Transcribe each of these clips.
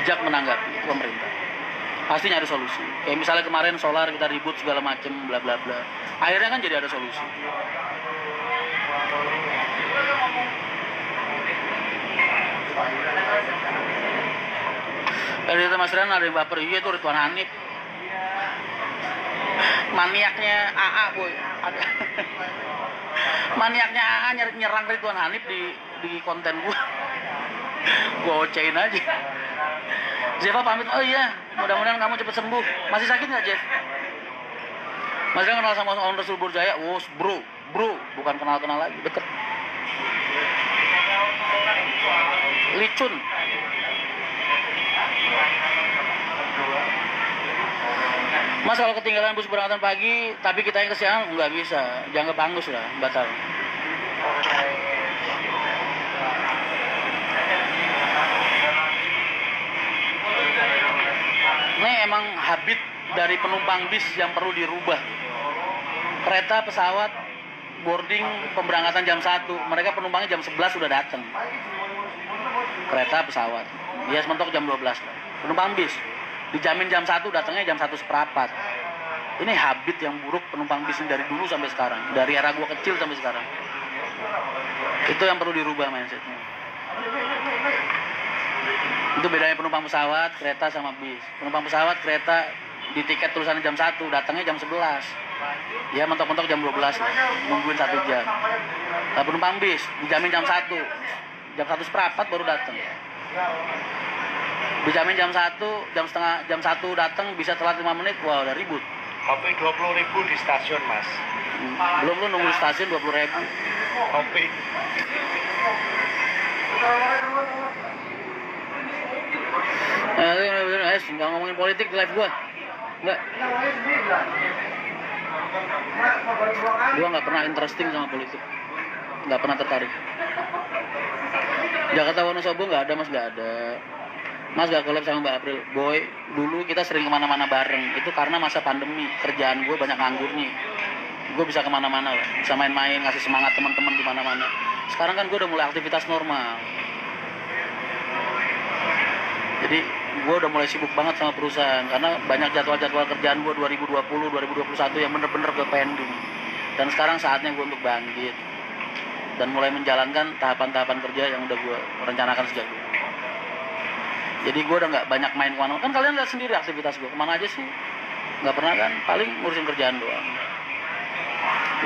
bijak menanggapi itu pemerintah. Pasti nyari solusi. Kayak misalnya kemarin solar kita ribut segala macem bla bla bla. Akhirnya kan jadi ada solusi. Dari itu Mas Rian ada yang baper, iya itu Ridwan Hanif. Maniaknya AA boy, ada. Maniaknya AA nyerang Ridwan Hanif di konten gua. Gua ocehin aja. Jeva pamit, oh iya, mudah-mudahan kamu cepat sembuh. Masih sakit nggak Jeff? Mas Rian kenal sama Om Rasul Burjaya, bro, bukan kenal lagi, deket. Licun. Mas kalau ketinggalan bus berangkatan pagi, tapi kita yang kesiangan nggak bisa, jangan kepangus lah, batal. Ini emang habit dari penumpang bis yang perlu dirubah. Kereta, pesawat, boarding, pemberangkatan jam 1, mereka penumpangnya jam 11 sudah datang. Kereta, pesawat, dia mentok jam 12. Penumpang bis dijamin jam 1 datangnya jam 1:15. Ini habit yang buruk penumpang bis dari dulu sampai sekarang, dari era gua kecil sampai sekarang. Itu yang perlu dirubah mindsetnya. Itu bedanya penumpang pesawat, kereta sama bis. Penumpang pesawat, kereta di tiket tulisannya jam 1, datangnya jam 11. Ya mentok-mentok jam 12 lah, nungguin 1 jam. Nah, penumpang bis dijamin jam 1, jam 1:15 baru datang. Dijamin jam 1, jam 1 datang bisa telat 5 menit, wah udah ribut. Kopi 20.000 di stasiun mas. Belum lu nunggu di stasiun 20.000. Kopi. Nggak ngomongin politik di live gua. Nggak. Gua nggak pernah interesting sama politik. Nggak pernah tertarik. Jakarta Wonosobo nggak ada mas, nggak ada. Mas gak collab sama Mbak April. Boy, dulu kita sering kemana-mana bareng. Itu karena masa pandemi, kerjaan gue banyak nganggurnya. Gue bisa kemana-mana lah, bisa main-main, ngasih semangat teman-teman di mana-mana. Sekarang kan gue udah mulai aktivitas normal. Jadi gue udah mulai sibuk banget sama perusahaan karena banyak jadwal-jadwal kerjaan gue 2020, 2021 yang bener-bener ke pending. Dan sekarang saatnya gue untuk bangkit dan mulai menjalankan tahapan-tahapan kerja yang udah gue rencanakan sejak dulu. Jadi gue udah nggak banyak main kemana. Kan kalian lihat sendiri aktivitas gue kemana aja sih? Nggak pernah kan? Paling ngurusin kerjaan doang.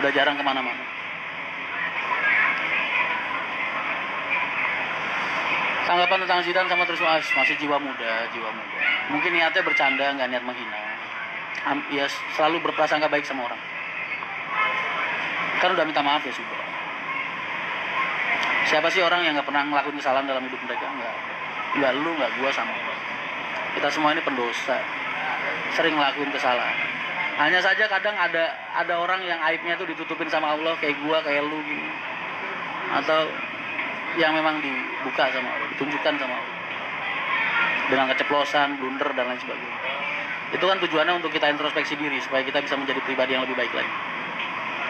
Udah jarang kemana-mana. Tanggapan tentang Zidane sama Trisno masih jiwa muda. Mungkin niatnya bercanda, nggak niat menghina. Ya selalu berprasangka baik sama orang. Kan udah minta maaf ya sudah. Siapa sih orang yang nggak pernah ngelakuin kesalahan dalam hidup mereka? Nggak lu, nggak gua, sama kita semua ini pendosa, sering ngelakuin kesalahan. Hanya saja kadang ada orang yang aibnya tuh ditutupin sama Allah, kayak gua, kayak lu gini, atau yang memang dibuka sama Allah, ditunjukkan sama Allah dengan keceplosan, blunder dan lain sebagainya. Itu kan tujuannya untuk kita introspeksi diri supaya kita bisa menjadi pribadi yang lebih baik lagi,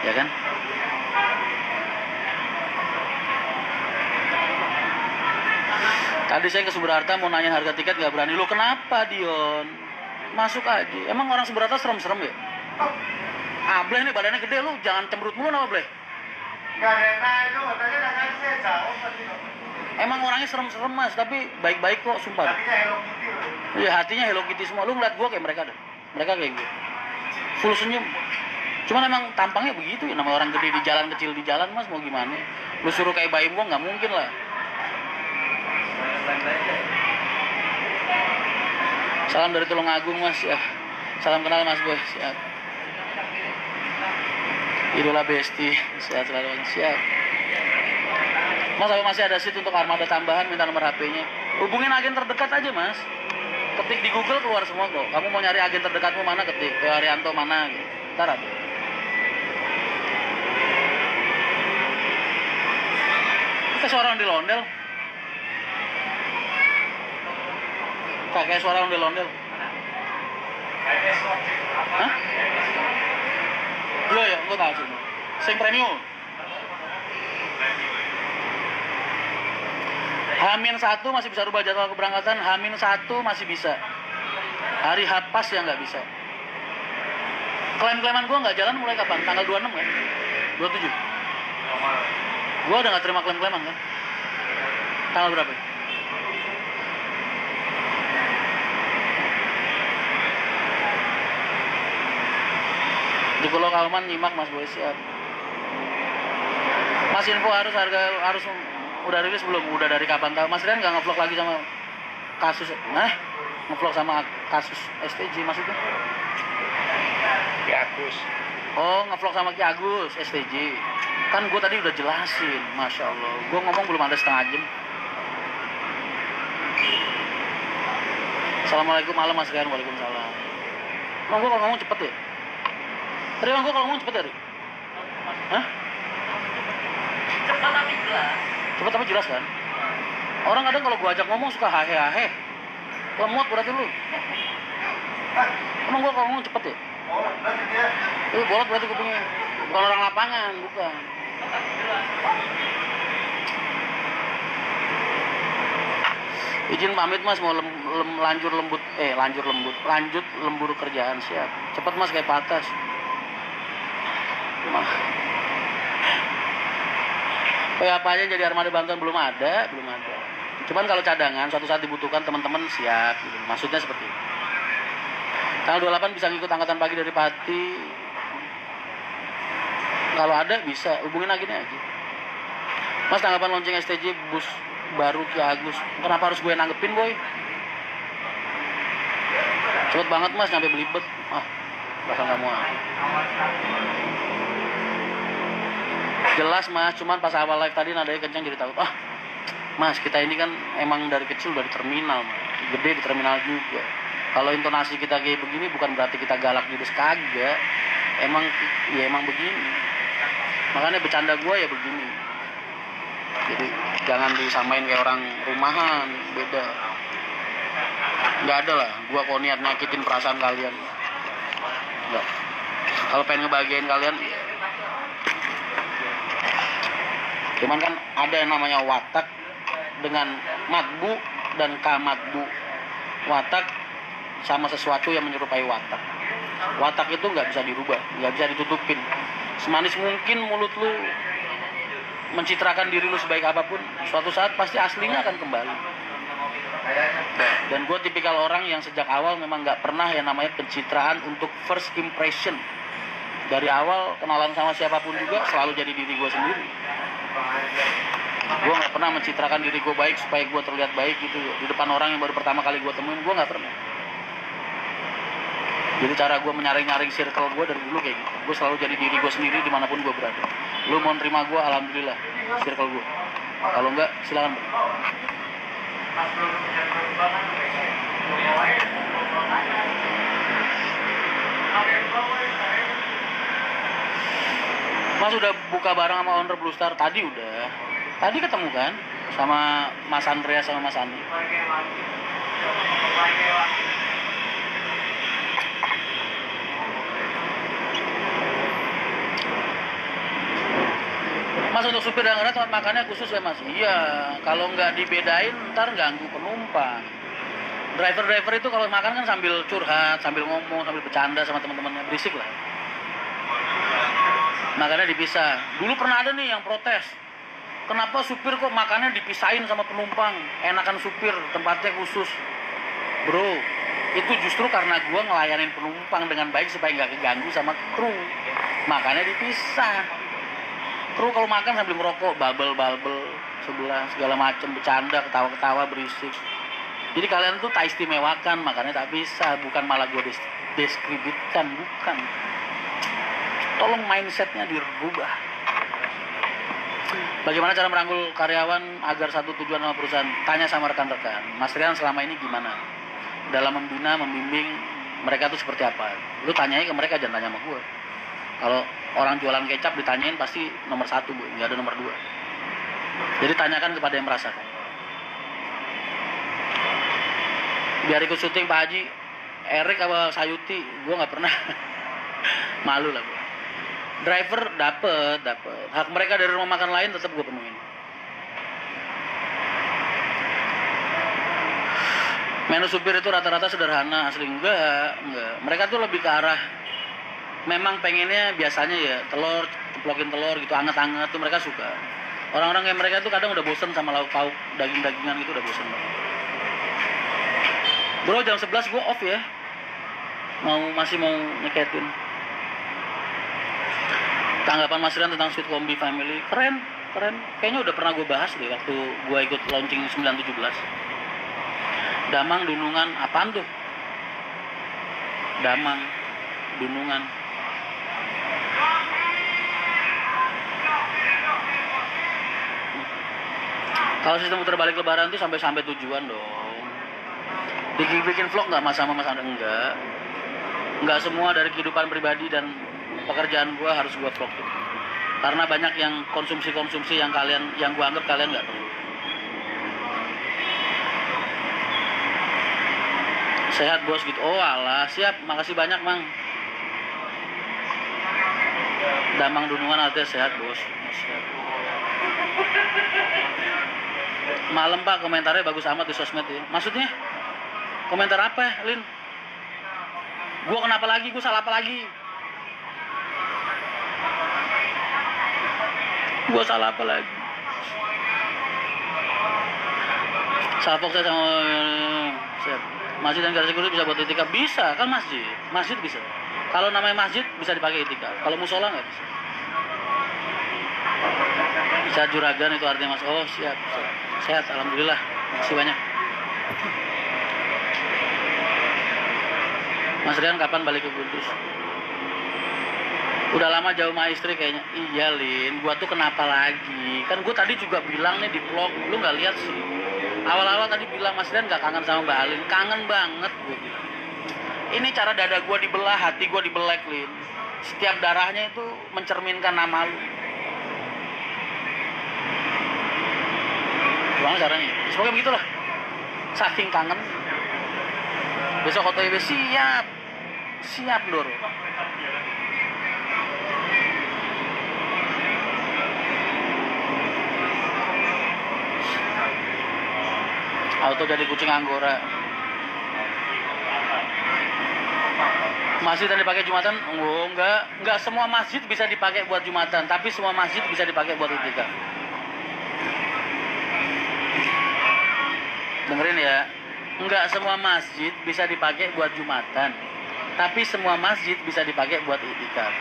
ya kan? Tadi saya ke Subrata mau nanya harga tiket nggak berani. Lo kenapa Dion? Masuk aja. Emang orang Subrata serem-serem ya? Bleh nih badannya gede, lu jangan cemberut mulu nama Bleh. Emang orangnya serem-serem mas, tapi baik-baik kok sumpah. Iya hatinya Hello Kitty semua. Lu ngeliat gua kayak mereka deh. Mereka kayak gue. Full senyum. Cuman emang tampangnya begitu ya, nama orang gede di jalan, kecil di jalan mas, mau gimana? Lu suruh kayak bayi gua nggak mungkin lah. Salam dari Tulungagung mas ya. Salam kenal mas boy. Siap. Idola Besti. Sehat selalu mas. Siap. Mas apa masih ada seat untuk armada tambahan? Minta nomor HP-nya. Hubungin agen terdekat aja mas. Ketik di Google keluar semua kok. Kamu mau nyari agen terdekatmu mana, ketik Theo Arianto mana gitu. Ntar ada. Itu suara ondel-ondel. Kayak suara ondel-ondel. Hah? Iya ya, gue tahu sih. Sing premium. H-1 masih bisa rubah jadwal keberangkatan, H-1 masih bisa. Hari H-pas yang nggak bisa. Klaim-klaiman gue nggak jalan mulai kapan? Tanggal 26 kan? 27. Gue udah nggak terima klaim-klaiman kan? Tanggal berapa? Di Pulau Kauman nyimak Mas Boy, siap. Mas info harus udah rilis belum? Udah dari kapan tahu? Mas Rian nggak ngevlog lagi sama kasus, ngevlog sama kasus STJ maksudnya? Ki Agus. Oh, ngevlog sama Ki Agus STJ. Kan gue tadi udah jelasin, Masya Allah. Gue ngomong belum ada setengah jam. Assalamualaikum malam Mas Rian, waalaikumsalam. Emang gue kalau ngomong cepet ya? Tadi gue kalau ngomong cepet ya, Ri? Hah? Cepat tapi jelas. Cepet tapi jelas kan? Orang kadang kalau gue ajak ngomong suka hahe-hahe. Lemot berarti lu. Emang gue kalau ngomong cepet ya? Bolot berarti kupingnya. Bukan orang lapangan, bukan. Izin pamit Mas, mau lanjut lembur kerjaan, siap. Cepet Mas kayak patas. apa aja jadi armada bantuan belum ada. Cuman kalau cadangan suatu saat dibutuhkan teman-teman siap gitu. Maksudnya seperti itu. Tanggal 28 bisa ngikut angkatan pagi dari Pati. Kalau ada bisa, hubungin aja aja. Mas, tanggapan launching STJ bus baru Ki Agus. Kenapa harus gue nanggepin, Boy? Cepet banget Mas, nyampe belibet. Bakal nggak mau. Jelas Mas, cuman pas awal live tadi nadanya kencang jadi takut. Mas, kita ini kan emang dari kecil udah di terminal, Mas. Gede di terminal juga. Kalau intonasi kita kayak begini bukan berarti kita galak judes, kagak. Emang begini. Makanya bercanda gue ya begini. Jadi jangan disamain kayak orang rumahan, beda. Nggak ada lah, gue kalau niat nyakitin perasaan kalian. Nggak. Kalau pengen ngebahagiain kalian, cuman kan ada yang namanya watak dengan matbu dan kamatbu. Watak sama sesuatu yang menyerupai watak. Watak itu nggak bisa dirubah, nggak bisa ditutupin. Semanis mungkin mulut lu mencitrakan diri lu sebaik apapun, suatu saat pasti aslinya akan kembali. Dan gue tipikal orang yang sejak awal memang nggak pernah yang namanya pencitraan untuk first impression. Dari awal kenalan sama siapapun juga selalu jadi diri gue sendiri. Gue nggak pernah mencitrakan diri gue baik supaya gue terlihat baik gitu di depan orang yang baru pertama kali gue temuin. Gue nggak pernah. Jadi cara gue menyaring-nyaring circle gue dari dulu kayak gitu. Gue selalu jadi diri gue sendiri dimanapun gue berada. Lu mau nerima gue, alhamdulillah, circle gue. Kalau enggak, silakan. Mas udah buka bareng sama owner Blue Star? Tadi udah. Tadi ketemu kan sama Mas Andreas sama Mas Andi. Mas, untuk supir dan ngerat tempat makannya khusus ya Mas? Iya, kalau nggak dibedain ntar ganggu penumpang. Driver itu kalau makan kan sambil curhat, sambil ngomong, sambil bercanda sama teman-temannya, berisik lah. Makanya dipisah. Dulu pernah ada nih yang protes. Kenapa supir kok makannya dipisahin sama penumpang? Enakan supir, tempatnya khusus. Bro, itu justru karena gue ngelayanin penumpang dengan baik supaya nggak keganggu sama kru. Makanya dipisah. Kru kalau makan sambil merokok, babel sebelah, segala macam, bercanda, ketawa-ketawa, berisik. Jadi kalian tuh tak istimewakan, makanya tak bisa. Bukan malah gue diskreditkan, bukan. Tolong mindsetnya dirubah. Bagaimana cara merangkul karyawan agar satu tujuan sama perusahaan? Tanya sama rekan-rekan. Mas Rian selama ini gimana? Dalam membina, membimbing, mereka tuh seperti apa? Lu tanyai ke mereka, jangan tanya sama gue. Kalau orang jualan kecap ditanyain pasti nomor 1, Bu, nggak ada nomor 2. Jadi tanyakan kepada yang merasakan. Biar ikut syuting Pak Haji, Erik apa Sayuti, gue nggak pernah. Malu lah gue. Driver dapet. Hak mereka dari rumah makan lain tetap gue penuhin. Menu supir itu rata-rata sederhana, asli enggak. Mereka tuh lebih ke arah memang pengennya biasanya ya telur, cemplokin telur gitu, anget-anget tuh mereka suka. Orang-orang kayak mereka tuh kadang udah bosen sama lauk pauk, daging-dagingan gitu udah bosen banget. Bro, jam 11 gue off ya. Masih mau nyeketin. Tanggapan Mas Rian tentang Sweet Kombi Family, keren. Kayaknya udah pernah gue bahas deh waktu gue ikut launching 917. Damang Dunungan, apaan tuh? Damang Dunungan. Kalau sistem putar balik lebaran tuh sampai tujuan dong. Bikin vlog nggak sama Mas Anda? Enggak semua dari kehidupan pribadi dan pekerjaan gue harus gue vlog. Karena banyak yang konsumsi yang gue anggap kalian nggak perlu. Sehat bos gitu. Oh alah, siap. Makasih banyak Mang. Damang Dunungan artinya sehat bos. Sehat. Malam Pak, komentarnya bagus amat di sosmed ya. Maksudnya? Komentar apa ya, Lin? Gua kenapa lagi? Gua salah apa lagi? Gua salah apa lagi? Salfok saya sama siap. Masjid dan garis kudu bisa buat itikaf? Bisa, kan masjid. Masjid bisa. Kalau namanya masjid bisa dipakai itikaf. Kalau musola nggak bisa. Bisa juragan itu artinya mas. Oh siap. Sehat, alhamdulillah. Makasih banyak. Mas Rian kapan balik ke Kudus? Udah lama jauh sama istri kayaknya. Iya Lin, gua tuh kenapa lagi? Kan gua tadi juga bilang nih di vlog, lu nggak lihat sih. Awal-awal tadi bilang Mas Rian nggak kangen sama Mbak Alin. Kangen banget gue bilang. Ini cara dada gua dibelah, hati gua dibelek Lin. Setiap darahnya itu mencerminkan nama lu. Gimana caranya? Semoga begitulah. Saking kangen. Besok OTW siap. Siap Dor. Auto jadi kucing anggora. Masjid yang dipakai Jumatan? Oh, enggak semua masjid bisa dipakai buat Jumatan, tapi semua masjid bisa dipakai buat itikaf. Dengerin ya. Enggak semua masjid bisa dipakai buat Jumatan, tapi semua masjid bisa dipakai buat itikaf.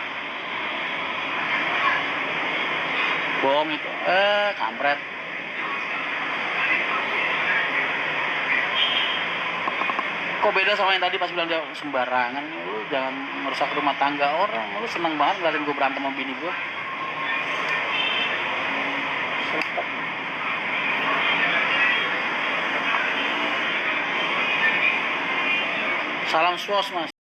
Bohong itu. Kampret. Kok beda sama yang tadi pas bilang dia sembarangan? Lu jangan merusak rumah tangga orang. Lu seneng banget ngeliatin gue berantem sama bini gue. Salam swos mas.